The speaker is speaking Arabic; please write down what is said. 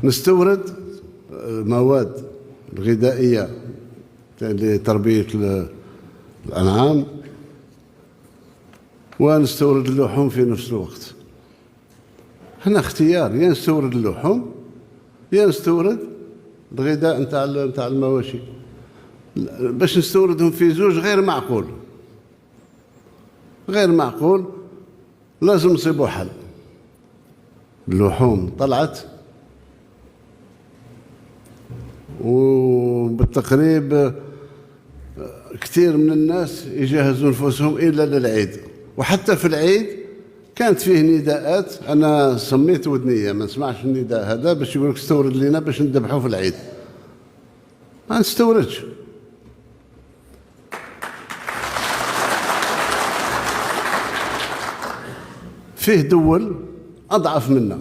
نستورد مواد غذائية لتربية الأنعام، ونستورد اللحوم في نفس الوقت. هنا اختيار، يا نستورد اللحوم يا نستورد الغذاء نتاع المواشي. باش نستوردهم في زوج غير معقول، غير معقول. لازم نصيبوا حل. اللحوم طلعت، وبالتقريب كثير من الناس يجهزوا نفوسهم إلا للعيد، وحتى في العيد كانت فيه نداءات. أنا سميت ودنية ما نسمعش النداء هذا باش يقولك استورد لنا باش نذبحوا في العيد. ما نستوردش. فيه دول أضعف منا